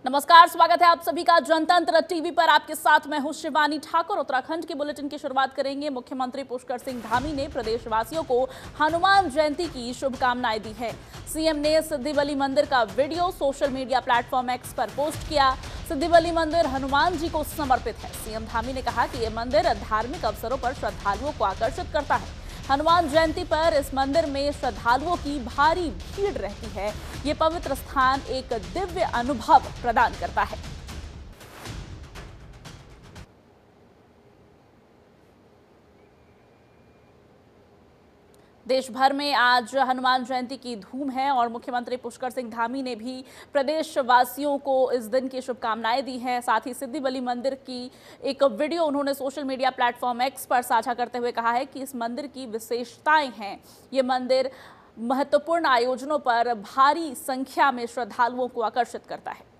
नमस्कार, स्वागत है आप सभी का जनतंत्र टीवी पर। आपके साथ मैं हूं शिवानी ठाकुर। उत्तराखंड के बुलेटिन की शुरुआत करेंगे। मुख्यमंत्री पुष्कर सिंह धामी ने प्रदेशवासियों को हनुमान जयंती की शुभकामनाएं दी है। सीएम ने सिद्धिबली मंदिर का video social media platform x पर पोस्ट किया। सिद्धिबली मंदिर हनुमान जी को समर्पित है। सीएम धामी ने कहा कि यह मंदिर धार्मिक अवसरों पर श्रद्धालुओं को आकर्षित करता है। हनुमान जयंती पर इस मंदिर में श्रद्धालुओं की भारी भीड़ रहती है। ये पवित्र स्थान एक दिव्य अनुभव प्रदान करता है। देश भर में आज हनुमान जयंती की धूम है और मुख्यमंत्री पुष्कर सिंह धामी ने भी प्रदेशवासियों को इस दिन की शुभकामनाएं दी हैं। साथ ही सिद्धिबली मंदिर की एक वीडियो उन्होंने सोशल मीडिया प्लेटफॉर्म एक्स पर साझा करते हुए कहा है कि इस मंदिर की विशेषताएं हैं। ये मंदिर महत्वपूर्ण आयोजनों पर भारी संख्या में श्रद्धालुओं को आकर्षित करता है।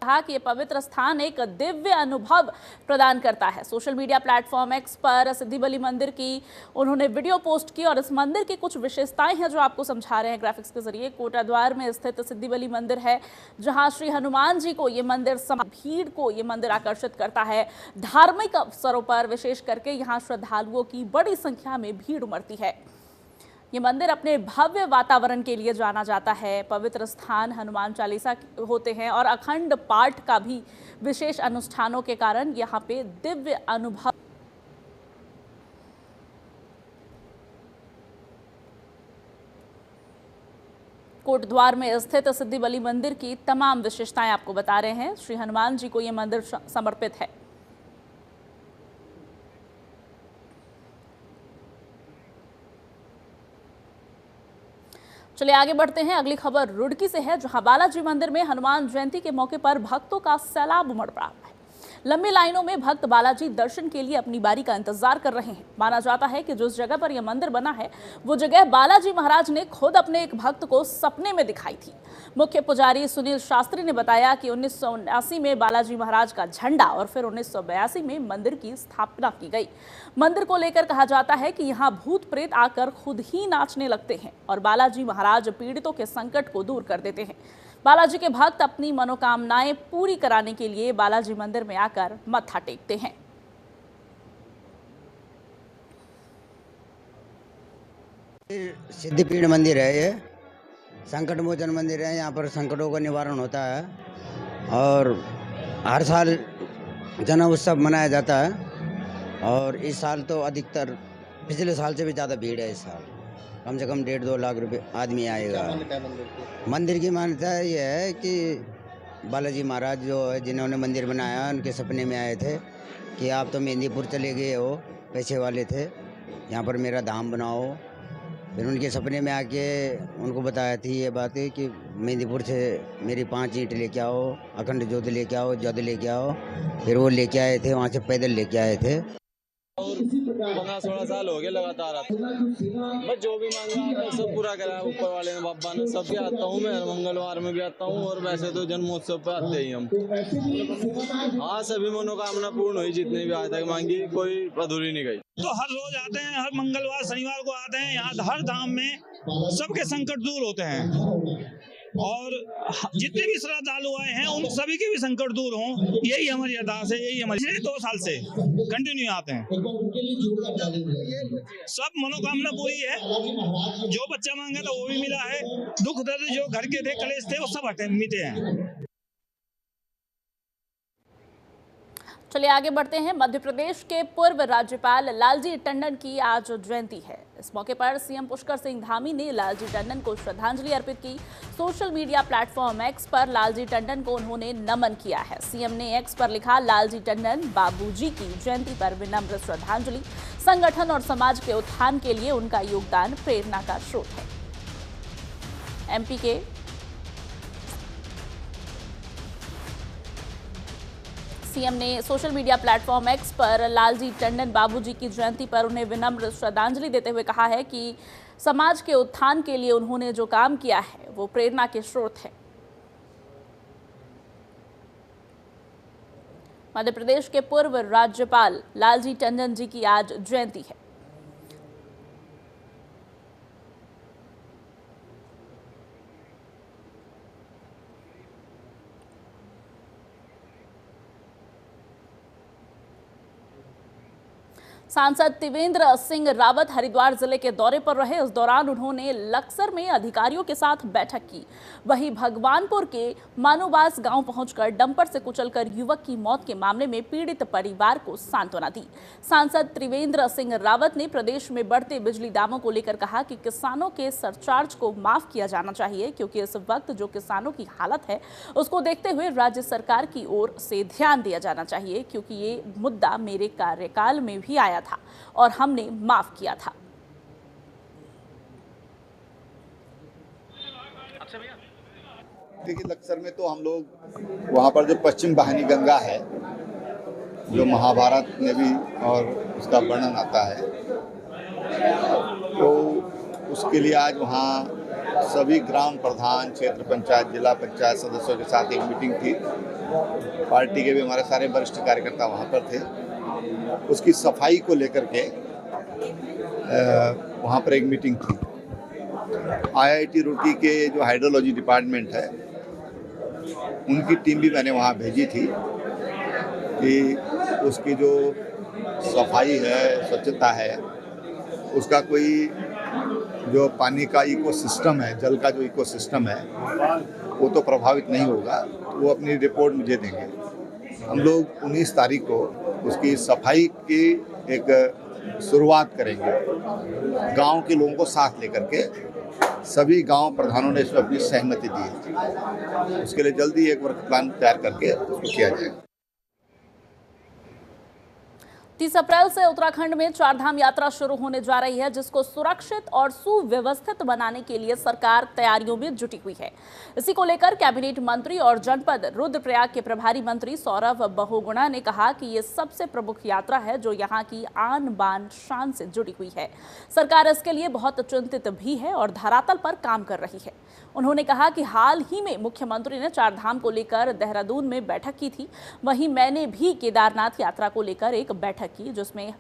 कहा कि ये पवित्र स्थान एक दिव्य अनुभव प्रदान करता है। सोशल मीडिया प्लेटफॉर्म एक्स पर सिद्धिबली मंदिर की उन्होंने वीडियो पोस्ट की और इस मंदिर की कुछ विशेषताएं हैं जो आपको समझा रहे हैं ग्राफिक्स के जरिए। कोटाद्वार में स्थित सिद्धिबली मंदिर है जहां श्री हनुमान जी को ये मंदिर भीड़ को ये मंदिर आकर्षित करता है। धार्मिक अवसरों पर विशेष करके यहाँ श्रद्धालुओं की बड़ी संख्या में भीड़ उमड़ती है। ये मंदिर अपने भव्य वातावरण के लिए जाना जाता है। पवित्र स्थान हनुमान चालीसा होते हैं और अखंड पाठ का भी विशेष अनुष्ठानों के कारण यहाँ पे दिव्य अनुभव। कोटद्वार में स्थित सिद्धिबली मंदिर की तमाम विशेषताएं आपको बता रहे हैं। श्री हनुमान जी को ये मंदिर समर्पित है। चलिए आगे बढ़ते हैं। अगली खबर रुड़की से है जहां बालाजी मंदिर में हनुमान जयंती के मौके पर भक्तों का सैलाब उमड़ पड़ा है। लंबी लाइनों में भक्त बालाजी दर्शन के लिए अपनी बारी का इंतजार कर रहे हैं। माना जाता है कि जिस जगह पर यह मंदिर बना है वो जगह बालाजी महाराज ने खुद अपने एक भक्त को सपने में दिखाई थी। मुख्य पुजारी सुनील शास्त्री ने बताया कि 1979 में बालाजी महाराज का झंडा और फिर 1982 में मंदिर की स्थापना की गई। मंदिर को लेकर कहा जाता है कि यहाँ भूत प्रेत आकर खुद ही नाचने लगते हैं और बालाजी महाराज पीड़ितों के संकट को दूर कर देते हैं। बालाजी के भक्त अपनी मनोकामनाएं पूरी कराने के लिए बालाजी मंदिर में आकर मत्था टेकते हैं। सिद्धिपीठ मंदिर है, ये संकट मोचन मंदिर है। यहाँ पर संकटों का निवारण होता है और हर साल जन्म उत्सव मनाया जाता है। और इस साल तो अधिकतर पिछले साल से भी ज़्यादा भीड़ है। इस साल कम से कम 1.5-2 लाख रुपए आदमी आएगा। मंदिर की मान्यता ये है कि बालाजी महाराज जो है जिन्होंने मंदिर बनाया उनके सपने में आए थे कि आप तो मेहंदीपुर चले गए हो, पैसे वाले थे, यहाँ पर मेरा धाम बनाओ। फिर उनके सपने में आके उनको बताया थी ये बात कि मेहंदीपुर से मेरी 5 ईंट लेके आओ, अखंड ज्योति लेके आओ, जद लेके आओ। फिर वो लेके आए थे, वहाँ से पैदल लेके आए थे। और 15-16 साल हो गए लगातार मैं जो भी मांगा सब पूरा करा ऊपर वाले ने बाबा ने। सब भी आता हूँ मैं, मंगलवार में भी आता हूँ और वैसे तो जन्मोत्सव पे आते ही हम। हाँ, सभी मनोकामना पूर्ण हुई जितनी भी आज तक मांगी, कोई अधूरी नहीं गई। तो हर रोज आते हैं, हर मंगलवार शनिवार को आते हैं। यहाँ हर धाम में सबके संकट दूर होते हैं और जितने भी श्रद्धालु आए हैं उन सभी के भी संकट दूर हों, यही हमारी अरदास है। यही हमारी 2 साल से कंटिन्यू आते हैं। सब मनोकामना पूरी है। जो बच्चा मांगा था वो भी मिला है। दुख दर्द जो घर के थे, कलेश थे, वो सब हटे मिटे हैं। चलिए आगे बढ़ते हैं। मध्य प्रदेश के पूर्व राज्यपाल लालजी टंडन की आज जयंती है। इस मौके पर सीएम पुष्कर सिंह धामी ने लालजी टंडन को श्रद्धांजलि अर्पित की। सोशल मीडिया प्लेटफॉर्म एक्स पर लालजी टंडन को उन्होंने नमन किया है। सीएम ने एक्स पर लिखा, लालजी टंडन बाबूजी की जयंती पर विनम्र श्रद्धांजलि। संगठन और समाज के उत्थान के लिए उनका योगदान प्रेरणा का स्रोत है। एमपी के सीएम ने सोशल मीडिया प्लेटफॉर्म एक्स पर लालजी टंडन बाबूजी की जयंती पर उन्हें विनम्र श्रद्धांजलि देते हुए कहा है कि समाज के उत्थान के लिए उन्होंने जो काम किया है वो प्रेरणा के स्रोत है। मध्य प्रदेश के पूर्व राज्यपाल लालजी टंडन जी की आज जयंती है। सांसद त्रिवेंद्र सिंह रावत हरिद्वार जिले के दौरे पर रहे। इस दौरान उन्होंने लक्सर में अधिकारियों के साथ बैठक की। वहीं भगवानपुर के मानोबास गांव पहुंचकर डंपर से कुचलकर युवक की मौत के मामले में पीड़ित परिवार को सांत्वना दी। सांसद त्रिवेंद्र सिंह रावत ने प्रदेश में बढ़ते बिजली दामों को लेकर कहा कि किसानों के सरचार्ज को माफ किया जाना चाहिए, क्योंकि इस वक्त जो किसानों की हालत है उसको देखते हुए राज्य सरकार की ओर से ध्यान दिया जाना चाहिए, क्योंकि ये मुद्दा मेरे कार्यकाल में भी आया था और हमने माफ किया था। देखिए, लक्सर में तो हम लोग वहाँ पर जो पश्चिम वाहिनी गंगा है, जो महाभारत में भी और उसका वर्णन आता है, तो उसके लिए आज वहाँ सभी ग्राम प्रधान, क्षेत्र पंचायत, जिला पंचायत सदस्यों के साथ एक मीटिंग थी। पार्टी के भी हमारे सारे वरिष्ठ कार्यकर्ता वहाँ पर थे। उसकी सफाई को लेकर के वहाँ पर एक मीटिंग थी। IIT रुड़की के जो हाइड्रोलॉजी डिपार्टमेंट है, उनकी टीम भी मैंने वहाँ भेजी थी कि उसकी जो सफाई है, स्वच्छता है, उसका कोई जो पानी का इकोसिस्टम है, जल का जो इकोसिस्टम है, वो तो प्रभावित नहीं होगा। वो अपनी रिपोर्ट मुझे देंगे। हम लोग 19 तारीख को उसकी सफाई की एक शुरुआत करेंगे। गांव के लोगों को साथ लेकर के सभी गांव प्रधानों ने इसमें अपनी सहमति दी है। उसके लिए जल्दी एक वर्क प्लान तैयार करके उसको किया जाएगा। 30 अप्रैल से उत्तराखंड में चारधाम यात्रा शुरू होने जा रही है, जिसको सुरक्षित और सुव्यवस्थित बनाने के लिए सरकार तैयारियों में जुटी हुई है। इसी को लेकर कैबिनेट मंत्री और जनपद रुद्रप्रयाग के प्रभारी मंत्री सौरभ बहुगुणा ने कहा कि ये सबसे प्रमुख यात्रा है जो यहाँ की आन बान शान से जुड़ी हुई है। सरकार इसके लिए बहुत चिंतित भी है और धरातल पर काम कर रही है। उन्होंने कहा कि हाल ही में मुख्यमंत्री ने चारधाम को लेकर देहरादून में बैठक की थी। वहीं मैंने भी केदारनाथ यात्रा को लेकर एक बैठक की, जिसमें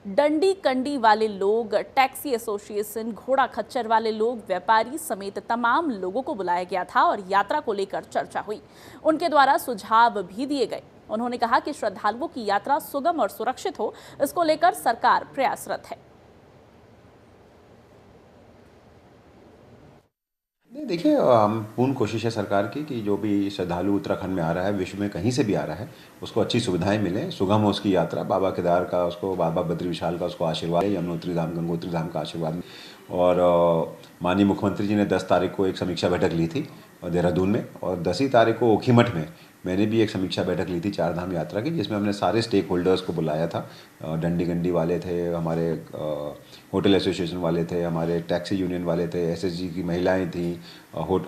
डंडी कंडी वाले लोग, टैक्सी एसोसिएशन, घोड़ा खच्चर वाले लोग, व्यापारी समेत तमाम लोगों को बुलाया गया था और यात्रा को लेकर चर्चा हुई। उनके द्वारा सुझाव भी दिए गए। उन्होंने कहा कि श्रद्धालुओं की यात्रा सुगम और सुरक्षित हो, इसको लेकर सरकार प्रयासरत है। नहीं, देखिए, हम पूर्ण कोशिश है सरकार की कि जो भी श्रद्धालु उत्तराखंड में आ रहा है, विश्व में कहीं से भी आ रहा है, उसको अच्छी सुविधाएं मिलें, सुगम हो उसकी यात्रा। बाबा केदार का उसको, बाबा बद्री विशाल का उसको आशीर्वाद, यमुनोत्री धाम, गंगोत्री धाम का आशीर्वाद। और माननीय मुख्यमंत्री जी ने 10 तारीख को एक समीक्षा बैठक ली थी देहरादून में, और 10 तारीख को ओखीमठ में मैंने भी एक समीक्षा बैठक ली थी चारधाम यात्रा की, जिसमें हमने सारे स्टेक होल्डर्स को बुलाया था। डंडी गंडी वाले थे, हमारे होटल एसोसिएशन वाले थे, हमारे टैक्सी यूनियन वाले थे, SSG की महिलाएं थीं,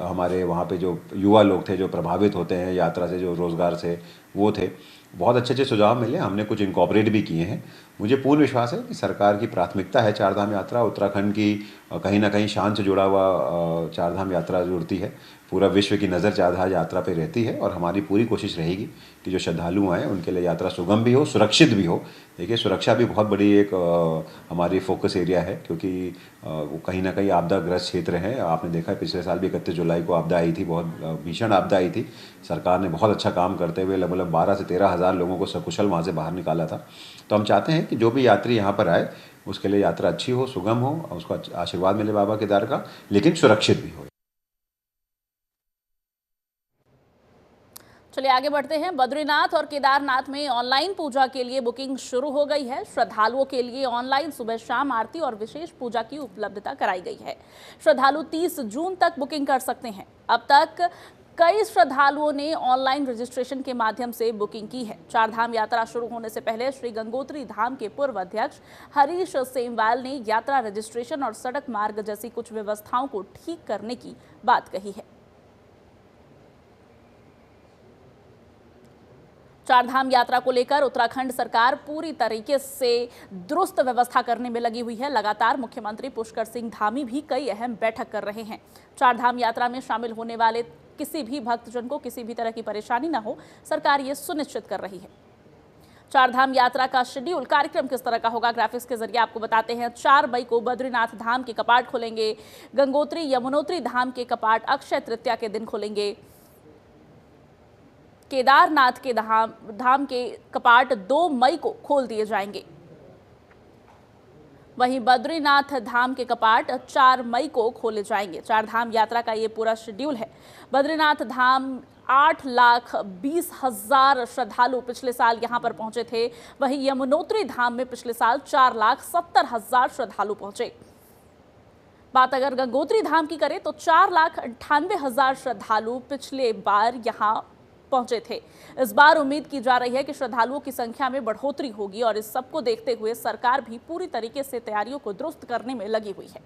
हमारे वहाँ पे जो युवा लोग थे जो प्रभावित होते हैं यात्रा से, जो रोज़गार से, वो थे। बहुत अच्छे अच्छे सुझाव मिले, हमने कुछ इनकॉर्पोरेट भी किए हैं। मुझे पूर्ण विश्वास है कि सरकार की प्राथमिकता है चारधाम यात्रा। उत्तराखंड की कहीं ना कहीं शान से जुड़ा हुआ चारधाम यात्रा जुड़ती है। पूरा विश्व की नज़र चारधाम यात्रा पे रहती है और हमारी पूरी कोशिश रहेगी कि जो श्रद्धालु आएँ उनके लिए यात्रा सुगम भी हो, सुरक्षित भी हो। देखिए, सुरक्षा भी बहुत बड़ी एक हमारी फोकस एरिया है, क्योंकि वो कहीं ना कहीं आपदाग्रस्त क्षेत्र हैं। आपने देखा है पिछले साल भी 31 जुलाई को आपदा आई थी, बहुत भीषण आपदा आई थी। सरकार ने बहुत अच्छा काम करते हुए लगभग 12 से 13 हज़ार लोगों को सकुशल वहाँ से बाहर निकाला था। तो हम चाहते हैं कि जो भी यात्री यहाँ पर आए उसके लिए यात्रा अच्छी हो, सुगम हो, उसको आशीर्वाद मिले बाबा केदार का, लेकिन सुरक्षित भी हो। चलिए आगे बढ़ते हैं। बद्रीनाथ और केदारनाथ में ऑनलाइन पूजा के लिए बुकिंग शुरू हो गई है। श्रद्धालुओं के लिए ऑनलाइन सुबह शाम आरती और विशेष पूजा की उपलब्धता कराई गई है। श्रद्धालु 30 जून तक बुकिंग कर सकते हैं। अब तक कई श्रद्धालुओं ने ऑनलाइन रजिस्ट्रेशन के माध्यम से बुकिंग की है। चारधाम यात्रा शुरू होने से पहले श्री गंगोत्री धाम के पूर्व अध्यक्ष हरीश सेमवाल ने यात्रा रजिस्ट्रेशन और सड़क मार्ग जैसी कुछ व्यवस्थाओं को ठीक करने की बात कही है। चारधाम यात्रा को लेकर उत्तराखंड सरकार पूरी तरीके से दुरुस्त व्यवस्था करने में लगी हुई है। लगातार मुख्यमंत्री पुष्कर सिंह धामी भी कई अहम बैठक कर रहे हैं। चारधाम यात्रा में शामिल होने वाले किसी भी भक्तजन को किसी भी तरह की परेशानी न हो, सरकार ये सुनिश्चित कर रही है। चारधाम यात्रा का शेड्यूल, कार्यक्रम किस तरह का होगा, ग्राफिक्स के जरिए आपको बताते हैं। 4 मई को बद्रीनाथ धाम के कपाट खुलेंगे। गंगोत्री यमुनोत्री धाम के कपाट अक्षय तृतीया के दिन खुलेंगे। केदारनाथ के धाम के कपाट 2 मई को खोल दिए जाएंगे। वहीं बद्रीनाथ धाम के कपाट 4 मई को खोले जाएंगे। 4 धाम यात्रा का ये पूरा शेड्यूल है। बद्रीनाथ धाम 8,20,000 श्रद्धालु पिछले साल यहां पर पहुंचे थे। वहीं यमुनोत्री धाम में पिछले साल 4,70,000 श्रद्धालु पहुंचे। बात अगर गंगोत्री धाम की करें तो 4,98,000 श्रद्धालु पिछले बार यहां पहुंचे थे। इस बार उम्मीद की जा रही है कि श्रद्धालुओं की संख्या में बढ़ोतरी होगी और इस सबको देखते हुए सरकार भी पूरी तरीके से तैयारियों को दुरुस्त करने में लगी हुई है।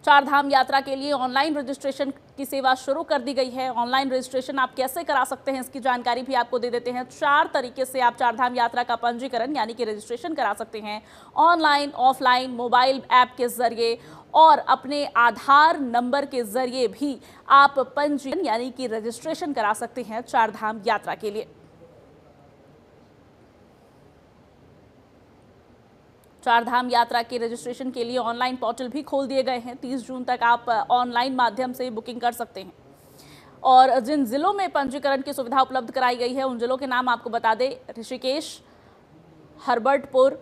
4 धाम यात्रा के लिए ऑनलाइन रजिस्ट्रेशन की सेवा शुरू कर दी गई है। ऑनलाइन रजिस्ट्रेशन आप कैसे करा सकते हैं, इसकी जानकारी भी आपको दे देते हैं। 4 तरीके से आप 4 धाम यात्रा का पंजीकरण यानी कि रजिस्ट्रेशन करा सकते हैं। ऑनलाइन, ऑफलाइन, मोबाइल ऐप के जरिए और अपने आधार नंबर के जरिए भी आप पंजीकरण यानी कि रजिस्ट्रेशन करा सकते हैं 4 धाम यात्रा के लिए। 4 धाम यात्रा के रजिस्ट्रेशन के लिए ऑनलाइन पोर्टल भी खोल दिए गए हैं। 30 जून तक आप ऑनलाइन माध्यम से बुकिंग कर सकते हैं। और जिन जिलों में पंजीकरण की सुविधा उपलब्ध कराई गई है उन जिलों के नाम आपको बता दें। ऋषिकेश, हरबटपुर,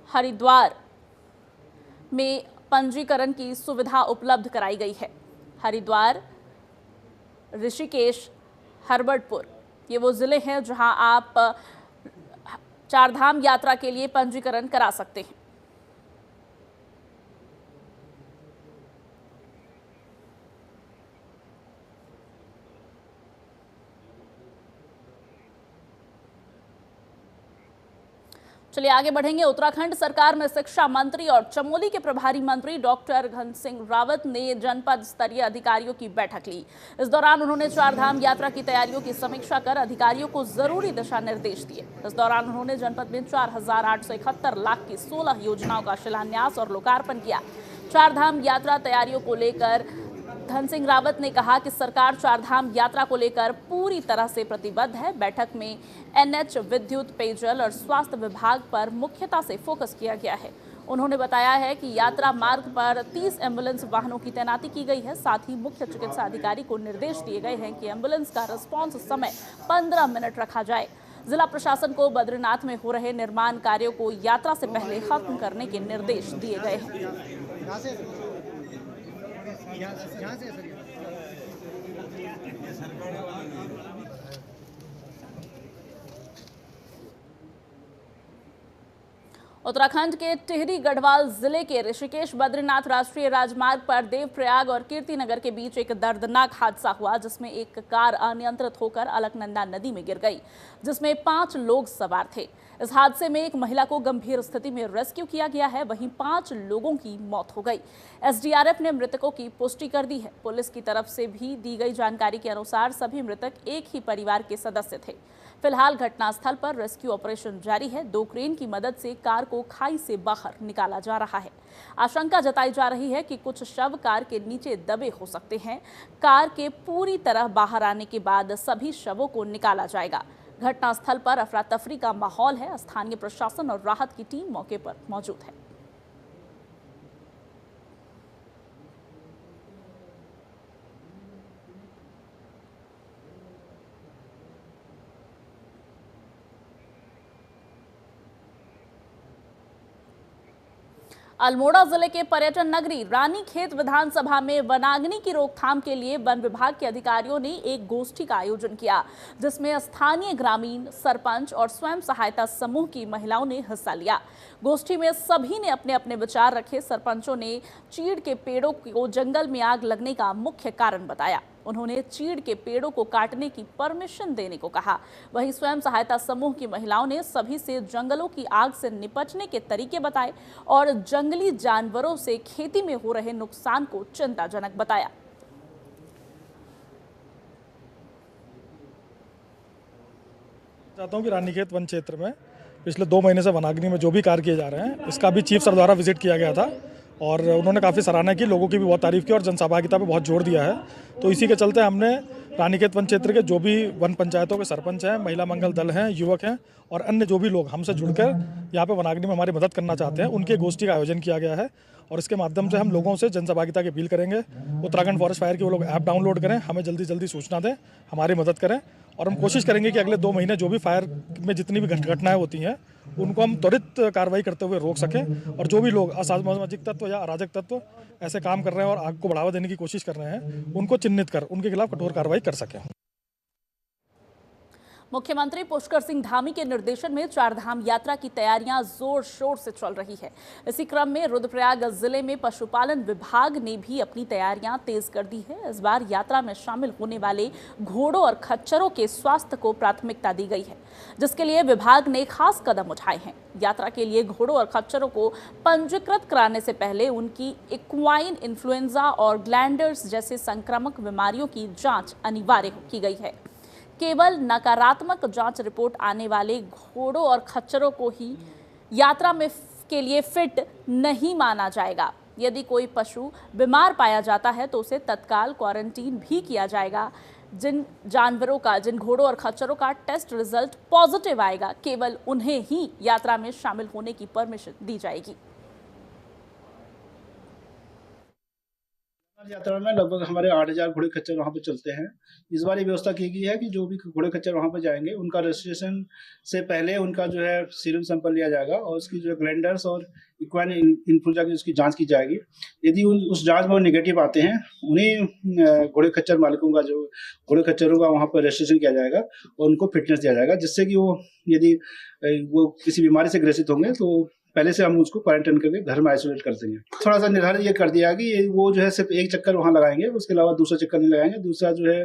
हरिद्वार में पंजीकरण की सुविधा उपलब्ध कराई गई है। हरिद्वार, ऋषिकेश, हरबटपुर ये वो जिले हैं जहां आप 4 धाम यात्रा के लिए पंजीकरण करा सकते हैं। चलिए आगे बढ़ेंगे। उत्तराखंड सरकार में शिक्षा मंत्री और चमोली के प्रभारी मंत्री डॉक्टर घन सिंह रावत ने जनपद स्तरीय अधिकारियों की बैठक ली। इस दौरान उन्होंने 4 धाम यात्रा की तैयारियों की समीक्षा कर अधिकारियों को जरूरी दिशा निर्देश दिए। इस दौरान उन्होंने जनपद में 4,871 लाख की 16 योजनाओं का शिलान्यास और लोकार्पण किया। 4 धाम यात्रा तैयारियों को लेकर धन सिंह रावत ने कहा कि सरकार 4 धाम यात्रा को लेकर पूरी तरह से प्रतिबद्ध है। बैठक में एनएच, विद्युत, पेयजल और स्वास्थ्य विभाग पर मुख्यता से फोकस किया गया है। उन्होंने बताया है कि यात्रा मार्ग पर 30 एम्बुलेंस वाहनों की तैनाती की गई है। साथ ही मुख्य चिकित्सा अधिकारी को निर्देश दिए गए हैं कि एम्बुलेंस का रिस्पॉन्स समय 15 मिनट रखा जाए। जिला प्रशासन को बद्रीनाथ में हो रहे निर्माण कार्यों को यात्रा से पहले खत्म करने के निर्देश दिए गए हैं। उत्तराखंड के टिहरी गढ़वाल जिले के ऋषिकेश बद्रीनाथ राष्ट्रीय राजमार्ग पर देवप्रयाग और कीर्तिनगर के बीच एक दर्दनाक हादसा हुआ, जिसमें एक कार अनियंत्रित होकर अलकनंदा नदी में गिर गई, जिसमें 5 लोग सवार थे। इस हादसे में एक महिला को गंभीर स्थिति में रेस्क्यू किया गया है, वहीं 5 लोगों की मौत हो गई। एसडीआरएफ ने मृतकों की पुष्टि कर दी है। पुलिस की तरफ से भी दी गई जानकारी के अनुसार सभी मृतक एक ही परिवार के सदस्य थे। फिलहाल घटनास्थल पर रेस्क्यू ऑपरेशन जारी है। 2 क्रेन की मदद से कार को खाई से बाहर निकाला जा रहा है। आशंका जताई जा रही है कि कुछ शव कार के नीचे दबे हो सकते हैं। कार के पूरी तरह बाहर आने के बाद सभी शवों को निकाला जाएगा। घटनास्थल पर अफरा तफरी का माहौल है। स्थानीय प्रशासन और राहत की टीम मौके पर मौजूद है। अल्मोड़ा जिले के पर्यटन नगरी रानीखेत विधानसभा में वनाग्नि की रोकथाम के लिए वन विभाग के अधिकारियों ने एक गोष्ठी का आयोजन किया, जिसमें स्थानीय ग्रामीण, सरपंच और स्वयं सहायता समूह की महिलाओं ने हिस्सा लिया। गोष्ठी में सभी ने अपने अपने विचार रखे। सरपंचों ने चीड़ के पेड़ों को जंगल में आग लगने का मुख्य कारण बताया। उन्होंने चीड़ के पेड़ों को काटने की परमिशन देने को कहा। वहीं स्वयं सहायता समूह की महिलाओं ने सभी से जंगलों की आग से निपटने के तरीके बताए और जंगली जानवरों से खेती में हो रहे नुकसान को चिंताजनक बताया। चाहता हूं कि रानीखेत वन क्षेत्र में पिछले 2 महीने से वनाग्नि में जो भी कार्य किए जा रहे हैं, इसका भी चीफ सर द्वारा विजिट किया गया था और उन्होंने काफ़ी सराहना की, लोगों की भी बहुत तारीफ की और जनसहभागिता पे बहुत जोर दिया है। तो इसी के चलते हमने रानीखेत वन क्षेत्र के जो भी वन पंचायतों के सरपंच हैं, महिला मंगल दल हैं, युवक हैं और अन्य जो भी लोग हमसे जुड़कर यहाँ पे वनाग्नि में हमारी मदद करना चाहते हैं, उनकी गोष्ठी का आयोजन किया गया है। और इसके माध्यम से हम लोगों से जनसहभागिता की अपील करेंगे। उत्तराखंड फॉरेस्ट फायर की वो लोग ऐप डाउनलोड करें, हमें जल्दी सूचना दें, हमारी मदद करें और हम कोशिश करेंगे कि अगले 2 महीने जो भी फायर में जितनी भी घटनाएं होती हैं उनको हम त्वरित कार्रवाई करते हुए रोक सकें, और जो भी लोग असामाजिक तत्व या अराजक तत्व ऐसे काम कर रहे हैं और आग को बढ़ावा देने की कोशिश कर रहे हैं उनको चिन्हित कर उनके खिलाफ कठोर कार्रवाई कर सकें। मुख्यमंत्री पुष्कर सिंह धामी के निर्देशन में चारधाम यात्रा की तैयारियां जोर शोर से चल रही है। इसी क्रम में रुद्रप्रयाग जिले में पशुपालन विभाग ने भी अपनी तैयारियां तेज कर दी है। इस बार यात्रा में शामिल होने वाले घोड़ों और खच्चरों के स्वास्थ्य को प्राथमिकता दी गई है, जिसके लिए विभाग ने खास कदम उठाए हैं। यात्रा के लिए घोड़ों और खच्चरों को पंजीकृत कराने से पहले उनकी इक्वाइन इन्फ्लुएंजा और ग्लैंडर्स जैसे संक्रामक बीमारियों की जाँच अनिवार्य की गई है। केवल नकारात्मक जांच रिपोर्ट आने वाले घोड़ों और खच्चरों को ही यात्रा में के लिए फिट नहीं माना जाएगा। यदि कोई पशु बीमार पाया जाता है तो उसे तत्काल क्वारंटीन भी किया जाएगा। जिन घोड़ों और खच्चरों का टेस्ट रिजल्ट पॉजिटिव आएगा, केवल उन्हें ही यात्रा में शामिल होने की परमिशन दी जाएगी। यात्रा में लगभग हमारे 8000 घोड़े खच्चर वहाँ पे चलते हैं। इस बार ये व्यवस्था की गई है कि जो भी घोड़े खच्चर वहाँ पे जाएंगे उनका रजिस्ट्रेशन से पहले उनका जो है सीरम सैंपल लिया जाएगा और उसकी जो है ग्लैंडर्स और इक्वाइन इन्फ्लुएंजा की उसकी जांच की जाएगी। यदि उस जांच में वो निगेटिव आते हैं उन्हीं घोड़े खच्चर मालिकों का जो घोड़े खच्चरों का वहाँ पर रजिस्ट्रेशन किया जाएगा और उनको फिटनेस दिया जाएगा, जिससे कि वो यदि वो किसी बीमारी से ग्रसित होंगे तो पहले से हम उसको क्वारंटाइन करके घर में आइसोलेट कर देंगे। थोड़ा सा निर्धारित ये कर दिया कि वो जो है सिर्फ एक चक्कर वहाँ लगाएंगे, उसके अलावा दूसरा चक्कर नहीं लगाएंगे। दूसरा जो है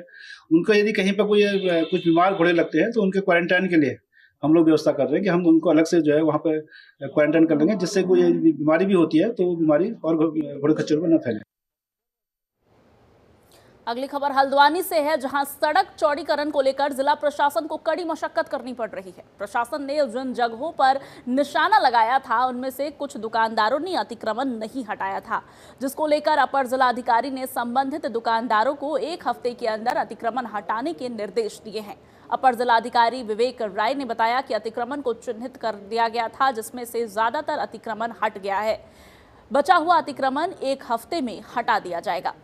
उनको यदि कहीं पर कोई कुछ बीमार घोड़े लगते हैं तो उनके क्वारंटाइन के लिए हम लोग व्यवस्था कर रहे हैं कि हम उनको अलग से जो है वहाँ पर क्वारंटाइन कर लेंगे, जिससे कोई बीमारी भी होती है तो वो बीमारी और घोड़े खच्चरों पर न फैले। अगली खबर हल्द्वानी से है, जहां सड़क चौड़ीकरण को लेकर जिला प्रशासन को कड़ी मशक्कत करनी पड़ रही है। प्रशासन ने जिन जगहों पर निशाना लगाया था उनमें से कुछ दुकानदारों ने अतिक्रमण नहीं हटाया था, जिसको लेकर अपर जिलाधिकारी ने संबंधित दुकानदारों को 1 हफ्ते के अंदर अतिक्रमण हटाने के निर्देश दिए हैं। अपर जिलाधिकारी विवेक राय ने बताया कि अतिक्रमण को चिन्हित कर दिया गया था, जिसमें से ज्यादातर अतिक्रमण हट गया है। बचा हुआ अतिक्रमण 1 हफ्ते में हटा दिया जाएगा।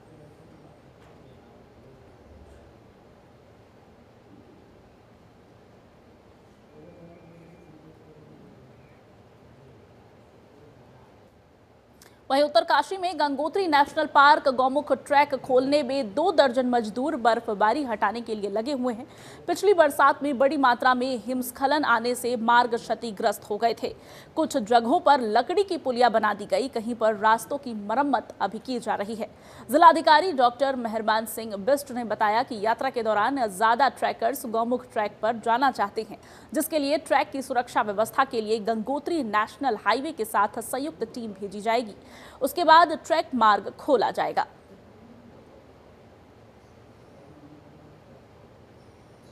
वहीं उत्तरकाशी में Gangotri national park Gaumukh track खोलने में 2 दर्जन मजदूर बर्फबारी हटाने के लिए लगे हुए हैं। पिछली बरसात में बड़ी मात्रा में हिमस्खलन आने से मार्ग क्षतिग्रस्त हो गए थे। कुछ जगहों पर लकड़ी की पुलिया बना दी गई, कहीं पर रास्तों की मरम्मत अभी की जा रही है। जिलाधिकारी डॉक्टर मेहरबान सिंह बिष्ट ने बताया कि यात्रा के दौरान ज्यादा ट्रैकर्स गौमुख ट्रैक पर जाना चाहते हैं, जिसके लिए ट्रैक की सुरक्षा व्यवस्था के लिए गंगोत्री नेशनल हाईवे के साथ संयुक्त टीम भेजी जाएगी। उसके बाद ट्रैक मार्ग खोला जाएगा।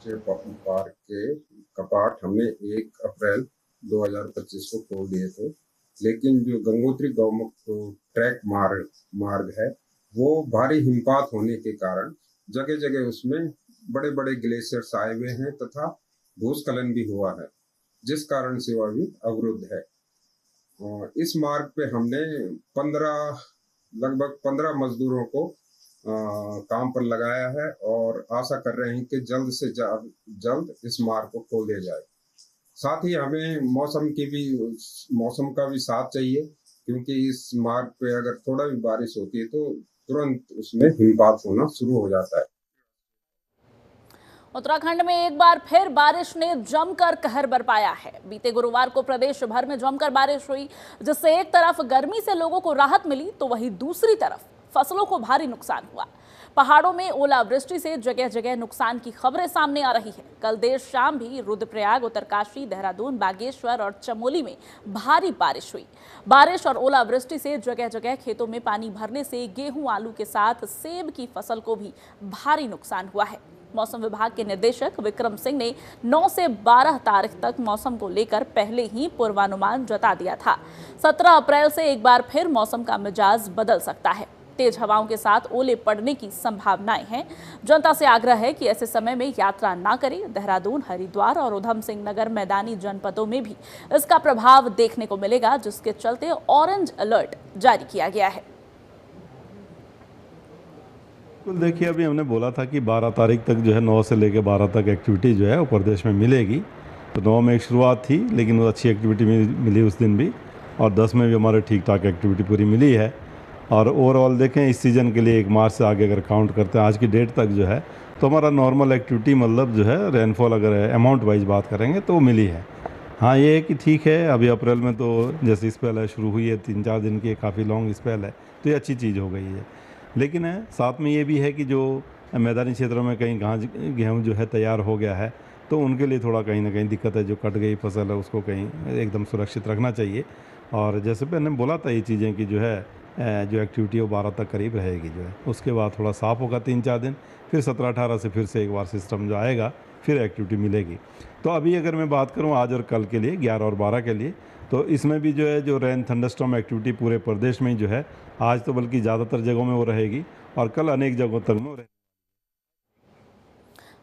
पार्क के कपाट हमने 1 अप्रैल 2025 को खोल दिए थे, लेकिन जो गंगोत्री गौमुख ट्रैक मार्ग है वो भारी हिमपात होने के कारण जगह जगह उसमें बड़े बड़े ग्लेशियर्स आए हुए हैं तथा भूस्खलन भी हुआ है, जिस कारण से वह भी अवरुद्ध है। इस मार्ग पे हमने लगभग 15 मजदूरों को काम पर लगाया है और आशा कर रहे हैं कि जल्द से जल्द इस मार्ग को खोल दिया जाए। साथ ही हमें मौसम का भी साथ चाहिए, क्योंकि इस मार्ग पे अगर थोड़ा भी बारिश होती है तो तुरंत उसमें हिमपात होना शुरू हो जाता है। उत्तराखंड में एक बार फिर बारिश ने जमकर कहर बरपाया है। बीते गुरुवार को प्रदेश भर में जमकर बारिश हुई, जिससे एक तरफ गर्मी से लोगों को राहत मिली तो वहीं दूसरी तरफ फसलों को भारी नुकसान हुआ। पहाड़ों में ओलावृष्टि से जगह जगह नुकसान की खबरें सामने आ रही है। कल देर शाम भी रुद्रप्रयाग, उत्तरकाशी, देहरादून, बागेश्वर और चमोली में भारी बारिश हुई। बारिश और ओलावृष्टि से जगह जगह खेतों में पानी भरने से गेहूं, आलू के साथ सेब की फसल को भी भारी नुकसान हुआ है। मौसम विभाग के निदेशक विक्रम सिंह ने 9 से 12 तारीख तक मौसम को लेकर पहले ही पूर्वानुमान जता दिया था। 17 अप्रैल से एक बार फिर मौसम का मिजाज बदल सकता है। तेज हवाओं के साथ ओले पड़ने की संभावनाएं हैं। जनता से आग्रह है कि ऐसे समय में यात्रा ना करें। देहरादून, हरिद्वार और उधम सिंह नगर मैदानी जनपदों में भी इसका प्रभाव देखने को मिलेगा, जिसके चलते ऑरेंज अलर्ट जारी किया गया है। बिल्कुल, देखिए अभी हमने बोला था कि 12 तारीख तक जो है 9 से लेकर 12 तक एक्टिविटी जो है वो प्रदेश में मिलेगी। तो 9 में एक शुरुआत थी, लेकिन वो अच्छी एक्टिविटी मिली उस दिन भी, और 10 में भी हमारे ठीक ठाक एक्टिविटी पूरी मिली है। और ओवरऑल देखें इस सीज़न के लिए 1 मार्च से आगे अगर काउंट करते हैं आज की डेट तक जो है, तो हमारा नॉर्मल एक्टिविटी मतलब जो है रेनफॉल अगर अमाउंट वाइज बात करेंगे तो मिली है। हाँ, ये है कि ठीक है, अभी अप्रैल में तो जैसे स्पेल है शुरू हुई है 3-4 दिन की, काफ़ी लॉन्ग स्पेल है, तो ये अच्छी चीज़ हो गई है। लेकिन साथ में ये भी है कि जो मैदानी क्षेत्रों में कहीं गेहूँ जो है तैयार हो गया है, तो उनके लिए थोड़ा कहीं ना कहीं दिक्कत है। जो कट गई फसल है उसको कहीं एकदम सुरक्षित रखना चाहिए। और जैसे मैंने बोला था ये चीज़ें कि जो है जो एक्टिविटी है वो 12 तक करीब रहेगी जो है, उसके बाद थोड़ा साफ़ होगा 3-4 दिन, फिर 17-18 से फिर से एक बार सिस्टम जो आएगा, फिर एक्टिविटी मिलेगी। तो अभी अगर मैं बात करूं आज और कल के लिए 11 और 12 के लिए, तो इसमें भी जो है जो रेन थंडरस्टॉर्म एक्टिविटी पूरे प्रदेश में ही जो है आज तो बल्कि ज़्यादातर जगहों में वो रहेगी, और कल अनेक जगहों तक में रहेगी।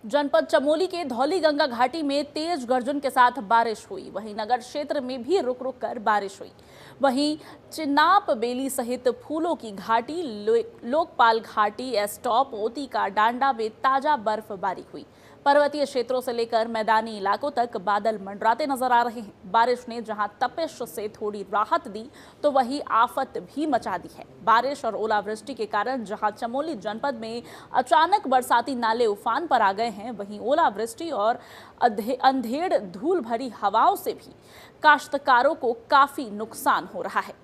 जनपद चमोली के धौलीगंगा घाटी में तेज गर्जन के साथ बारिश हुई। वहीं नगर क्षेत्र में भी रुक रुक कर बारिश हुई। वहीं चिन्नाप बेली सहित फूलों की घाटी, लोकपाल घाटी, एस्टॉप, ओती का डांडा में ताजा बर्फबारी हुई। पर्वतीय क्षेत्रों से लेकर मैदानी इलाकों तक बादल मंडराते नजर आ रहे हैं। बारिश ने जहां तपिश से थोड़ी राहत दी, तो वहीं आफत भी मचा दी है। बारिश और ओलावृष्टि के कारण जहां चमोली जनपद में अचानक बरसाती नाले उफान पर आ गए हैं, वहीं ओलावृष्टि और अंधेड़ धूल भरी हवाओं से भी काश्तकारों को काफी नुकसान हो रहा है।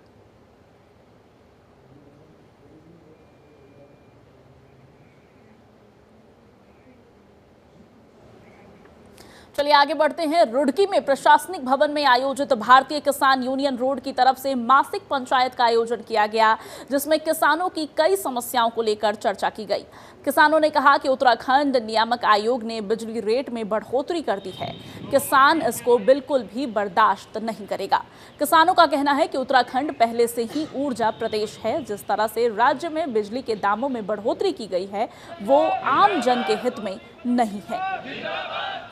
चलिए आगे बढ़ते हैं। रुड़की में प्रशासनिक भवन में आयोजित भारतीय किसान यूनियन रोड की तरफ से मासिक पंचायत का आयोजन किया गया, जिसमें किसानों की कई समस्याओं को लेकर चर्चा की गई। किसानों ने कहा कि उत्तराखंड नियामक आयोग ने बिजली रेट में बढ़ोतरी कर दी है, किसान इसको बिल्कुल भी बर्दाश्त नहीं करेगा। किसानों का कहना है कि उत्तराखंड पहले से ही ऊर्जा प्रदेश है। जिस तरह से राज्य में बिजली के दामों में बढ़ोतरी की गई है, वो आम जन के हित में नहीं है।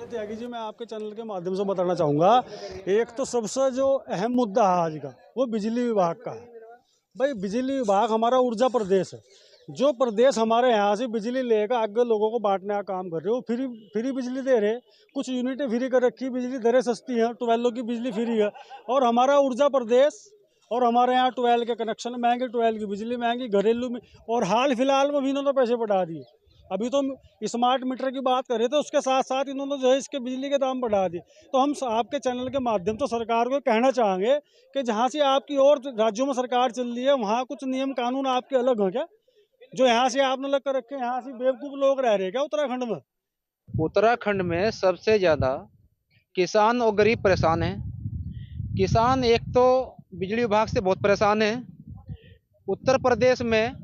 त्यागी जी, मैं आपके चैनल के माध्यम से बताना चाहूँगा, एक तो सबसे जो अहम मुद्दा है आज का, वो बिजली विभाग का है। भाई, बिजली विभाग हमारा ऊर्जा प्रदेश है। जो प्रदेश हमारे यहाँ से बिजली लेकर आगे लोगों को बांटने का काम कर रहे हो, फ्री बिजली दे रहे, कुछ यूनिटें फ्री कर रखी, बिजली दरें सस्ती हैं, ट्वेल्व की बिजली फ्री है। और हमारा ऊर्जा प्रदेश, और हमारे यहाँ 12 के कनेक्शन महंगे, 12 की बिजली महंगी, घरेलू में, और हाल फिलहाल में भी इन्होंने पैसे बढ़ा दिए। अभी तो स्मार्ट मीटर की बात कर रहे थे, उसके साथ साथ इन्होंने जो है इसके बिजली के दाम बढ़ा दिए। तो हम आपके चैनल के माध्यम से सरकार को कहना चाहेंगे कि जहाँ से आपकी और राज्यों में सरकार चल रही है, वहाँ कुछ नियम कानून आपके अलग हैं क्या, जो यहाँ से आपने लग कर रखे? यहाँ से बेवकूफ़ लोग रह रहे क्या उत्तराखंड में? उत्तराखंड में सबसे ज़्यादा किसान और गरीब परेशान हैं। किसान एक तो बिजली विभाग से बहुत परेशान है। उत्तर प्रदेश में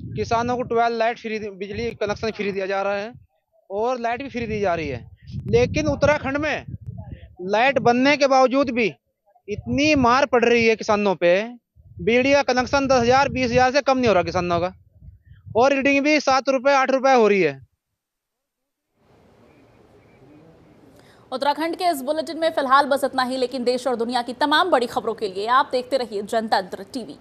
किसानों को 12 लाइट फ्री, बिजली कनेक्शन फ्री दिया जा रहा है, और लाइट भी फ्री दी जा रही है। लेकिन उत्तराखंड में लाइट बनने के बावजूद भी इतनी मार पड़ रही है किसानों पे। बिजली का कनेक्शन 10,000 20,000 से कम नहीं हो रहा किसानों का, और रीडिंग भी 7 रुपये 8 रुपये हो रही है। उत्तराखंड के इस बुलेटिन में फिलहाल बस इतना ही, लेकिन देश और दुनिया की तमाम बड़ी खबरों के लिए आप देखते रहिए जनतंत्र टीवी।